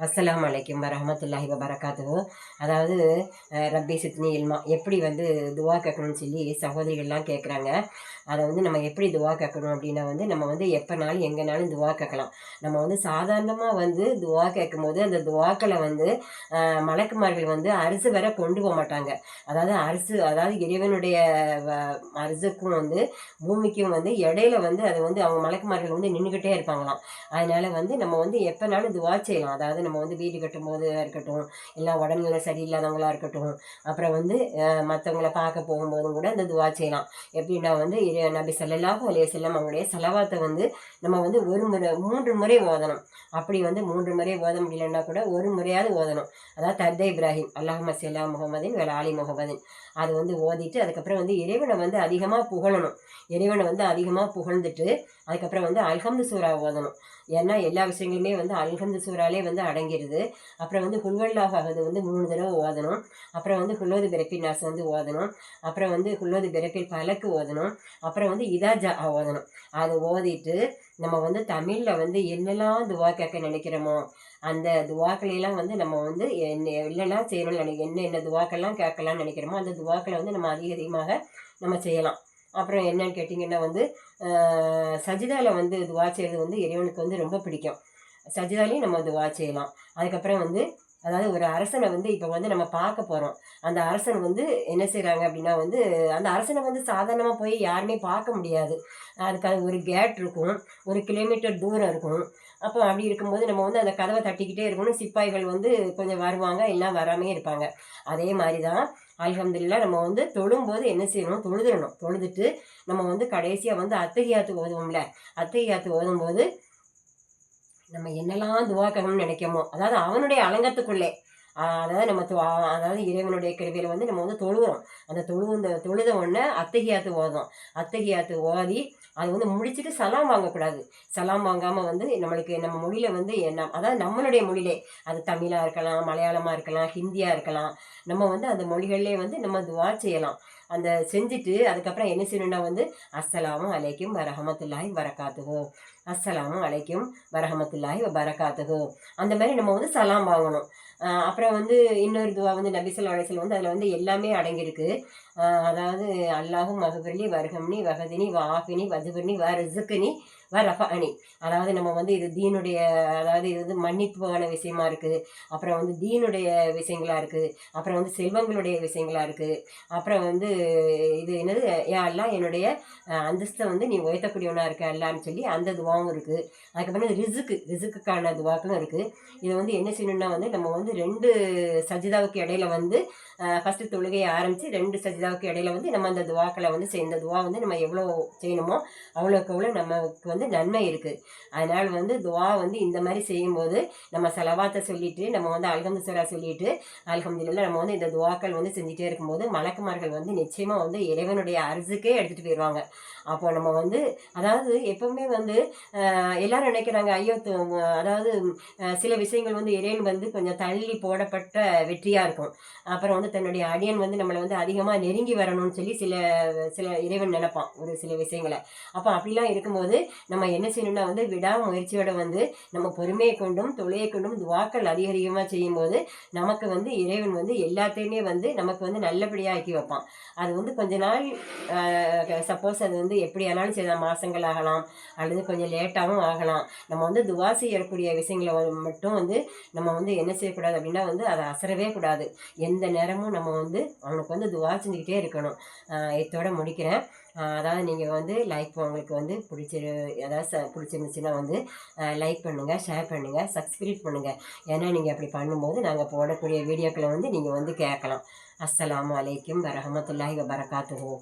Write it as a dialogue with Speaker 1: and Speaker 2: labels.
Speaker 1: அஸ்ஸலாமு அலைக்கும் வரஹ்மத்துல்லாஹி வபரகாத்துஹு. அதாவது ரப்பி சித்னி இல்மா எப்படி வந்து துவா கேட்கணும்னு சொல்லி சகோதரிகள்லாம் கேட்குறாங்க. அதை வந்து நம்ம எப்படி துவா கேட்கணும் அப்படின்னா வந்து நம்ம வந்து எப்போனாலும் எங்கேனாலும் துவா கேட்கலாம். நம்ம வந்து சாதாரணமாக வந்து துவா கேட்கும்போது அந்த துவாக்களை வந்து மலக்குமார்கள் வந்து அரிசி வர கொண்டு போக மாட்டாங்க. அதாவது இறைவனுடைய அரிசுக்கும் வந்து பூமிக்கும் வந்து இடையில வந்து அது வந்து அவங்க மலக்குமார்கள் வந்து நின்றுக்கிட்டே இருப்பாங்களாம். அதனால வந்து நம்ம வந்து எப்போனாலும் துவா செய்யலாம். அதாவது நம்ம வந்து வீடு கட்டும்போது இருக்கட்டும், இல்லை உடல்நிலை சரியில்லாதவங்களா இருக்கட்டும், அப்புறம் வந்து மற்றவங்கள பார்க்க போகும்போதும் கூட இந்த துவா செய்யலாம். எப்படின்னா வந்து நபி ஸல்லல்லாஹு அலைஹி வஸல்லம் அவங்களுடைய ஸலவாத்தை வந்து நம்ம வந்து ஒரு முறை 3 முறை ஓதணும். அப்படி வந்து 3 முறை ஓத முடியலன்னா கூட ஒரு முறையாவது ஓதணும். அதாவது தர்தே இப்ராஹிம் அல்லாஹும்ம ஸல்லி அலா முஹம்மதின் வ அலா ஆலி முஹம்மதின் அது வந்து ஓதிட்டு அதுக்கப்புறம் வந்து இறைவனை வந்து அதிகமாக புகழணும். இறைவனை வந்து அதிகமாக புகழ்ந்துட்டு அதுக்கப்புறம் வந்து அல்ஹம்து சூரா ஓதணும். ஏன்னா எல்லா விஷயங்களுமே வந்து அல்ஹம்து சூறாலே வந்து அடங்கிடுது. அப்புறம் வந்து குல்வல்லாஹ் அஹது வந்து 3 தடவை ஓதணும். அப்புறம் வந்து குல்லோது பிறப்பின் நாஸ் வந்து ஓதணும். அப்புறம் வந்து குல்லோது பிறப்பில் பலக்கு ஓதணும். அப்புறம் வந்து இதா ஜா ஓதணும். அதை ஓதிட்டு நம்ம வந்து தமிழில் வந்து என்னெல்லாம் துவா கேட்க நினைக்கிறோமோ அந்த துவாக்களையெல்லாம் வந்து நம்ம வந்து என்னெல்லாம் செய்யணும்னு என்ன துவாக்கெல்லாம் கேட்கலாம்னு நினைக்கிறோமோ அந்த துவாக்களை வந்து நம்ம அதிகமாக நம்ம செய்யலாம். அப்புறம் என்னன்னு கேட்டிங்கன்னா வந்து சஜிதாவில் வந்து துவா செய்கிறது வந்து இறைவனுக்கு வந்து ரொம்ப பிடிக்கும். சஜிதாலையும் நம்ம துவா செய்யலாம். அதுக்கப்புறம் வந்து அதாவது ஒரு அரசனை வந்து இப்போ வந்து நம்ம பார்க்க போகிறோம். அந்த அரசன் வந்து என்ன செய்கிறாங்க அப்படின்னா வந்து அந்த அரசனை வந்து சாதாரணமாக போய் யாருமே பார்க்க முடியாது. அதுக்காக ஒரு கேட் இருக்கும், 1 கிலோமீட்டர் தூரம் இருக்கும். அப்போ அப்படி இருக்கும்போது நம்ம வந்து அந்த கதவை தட்டிக்கிட்டே இருக்கணும். சிப்பாய்கள் வந்து கொஞ்சம் வருவாங்க, எல்லாம் வராமே இருப்பாங்க. அதே மாதிரி தான் அல்ஹம்துலில்லாஹ் நம்ம வந்து தொழும்போது என்ன செய்யணும், தொழுதுட்டு நம்ம வந்து கடைசியாக வந்து அத்தஹியாத்து ஓதுவோம்ல, அத்தஹியாத்து ஓதும்போது நம்ம என்னெல்லாம் துவா கேட்கணும்னு நினைக்கமோ அதாவது அவனுடைய அலங்கத்துக்குள்ளே அதாவது அதாவது இறைவனுடைய கிருபையில் வந்து நம்ம வந்து தொழுகிறோம். அந்த தொழுத உடனே அத்தஹியாத்து ஓதும். அத்தஹியாத்து ஓதி அது வந்து முடிச்சுட்டு சலாம் வாங்கக்கூடாது. சலாம் வாங்காமல் வந்து நம்ம மொழியில் வந்து அதாவது நம்மளுடைய மொழியிலே அது தமிழாக இருக்கலாம், மலையாளமாக இருக்கலாம், ஹிந்தியாக இருக்கலாம். நம்ம வந்து அந்த மொழிகளிலே வந்து நம்ம துவா செய்யலாம். அந்த செஞ்சுட்டு அதுக்கப்புறம் என்ன செய்யணும்னா வந்து அஸ்ஸலாமு அலைக்கும் வரஹமத்துல்லாஹி வரகாத்துஹு, அஸ்ஸலாமு அலைக்கும் வரஹமத்துல்லாஹி வரகாத்துஹு அந்த மாதிரி நம்ம வந்து சலாம் வாங்கணும். அப்புறம் வந்து இன்னொரு துவா வந்து நபி ஸல்லல்லாஹு அலைஹி வஸல்லம் வந்து அதில் வந்து எல்லாமே அடங்கியிருக்கு. அதாவது அல்லாஹும் மகஃபிர்லி வர்ஹம்னி வஹதினி வஆஃபினி வஜ்புர்னி வர்ஸுக்னி வரஃபஅனி அதாவது நம்ம வந்து இது தீனுடைய அதாவது இது வந்து மன்னிப்புக்கான விஷயமா இருக்குது. அப்புறம் வந்து தீனுடைய விஷயங்களா இருக்குது. அப்புறம் வந்து செல்வங்களுடைய விஷயங்களா இருக்குது. அப்புறம் வந்து இது என்னது யா அல்லாஹ் என்னுடைய அந்தஸ்தை வந்து நீ உயர்த்தக்கூடியவனா இருக்க அல்லான்னு சொல்லி அந்த துவாவும் இருக்குது. அதுக்கப்புறம் ரிசுக்குக்கான துவாக்களும் இருக்குது. இதை வந்து என்ன செய்யணும்னா வந்து நம்ம வந்து 2 சஜிதாவுக்கு இடையில வந்து ஃபஸ்ட்டு தொழுகையை ஆரம்பித்து 2 சஜிதாவுக்கு இடையில வந்து நம்ம அந்த துவாக்களை வந்து இந்த துவா வந்து நம்ம எவ்வளோ செய்யணுமோ அவ்வளோக்கு அவ்வளோ நமக்கு வந்து நன்மை இருக்குது. அதனால் வந்து துவா வந்து இந்த மாதிரி செய்யும்போது நம்ம செலவாத்தை சொல்லிவிட்டு நம்ம வந்து அல்ஹம்து சூரா சொல்லிவிட்டு அல்ஹம்துலில்லாஹ் நம்ம வந்து இந்த துவாக்கள் வந்து செஞ்சுட்டே இருக்கும்போது மலக்குமார்கள் வந்து நிச்சயமாக வந்து இறைவனுடைய அரிசுக்கே எடுத்துகிட்டு போயிடுவாங்க. அப்போ நம்ம வந்து அதாவது எப்பவுமே வந்து எல்லாரும் நினைக்கிறாங்க ஐயோ அதாவது சில விஷயங்கள் வந்து இறைவன் வந்து கொஞ்சம் தள்ளி போடப்பட்ட வெற்றியாக இருக்கும். அப்புறம் வந்து தன்னுடைய அடியன் வந்து நம்மளை வந்து அதிகமாக நெருங்கி வரணும்னு சொல்லி சில சில இறைவன் நினைப்பான் ஒரு சில விஷயங்களை. அப்போ அப்படிலாம் இருக்கும்போது நம்ம என்ன செய்யணும்னா வந்து விடாமுயற்சியோட வந்து நம்ம பொறுமையை கொண்டும் தொழிலை கொண்டும் துவாக்கள் அதிகமாக செய்யும்போது நமக்கு வந்து இறைவன் வந்து எல்லாத்தையுமே வந்து நமக்கு வந்து நல்லபடியாக ஆக்கி வைப்பான். அது வந்து கொஞ்ச நாள் சப்போஸ் அது வந்து எப்படி ஆனாலும் சரி மாதங்கள் ஆகலாம் அல்லது கொஞ்சம் லேட்டாகவும் ஆகலாம். நம்ம வந்து துவா செய்யக்கூடிய விஷயங்களை மட்டும் வந்து நம்ம வந்து என்ன செய்யக்கூடாது அப்படின்னா வந்து அதை அசரவே கூடாது. எந்த நேரமும் நம்ம வந்து அவனுக்கு வந்து துவா செஞ்சுக்கிட்டே இருக்கணும். இதோட முடிக்கிறேன். அதாவது நீங்கள் வந்து உங்களுக்கு வந்து பிடிச்சிருந்துச்சுன்னா வந்து லைக் பண்ணுங்கள், ஷேர் பண்ணுங்கள், சப்ஸ்கிரைப் பண்ணுங்கள். ஏன்னா நீங்கள் அப்படி பண்ணும்போது நாங்கள் போடக்கூடிய வீடியோக்களை வந்து நீங்கள் வந்து கேட்கலாம். அஸ்ஸலாமு அலைக்கும் வரஹமத்துல்லாஹி வபரகாத்துஹு.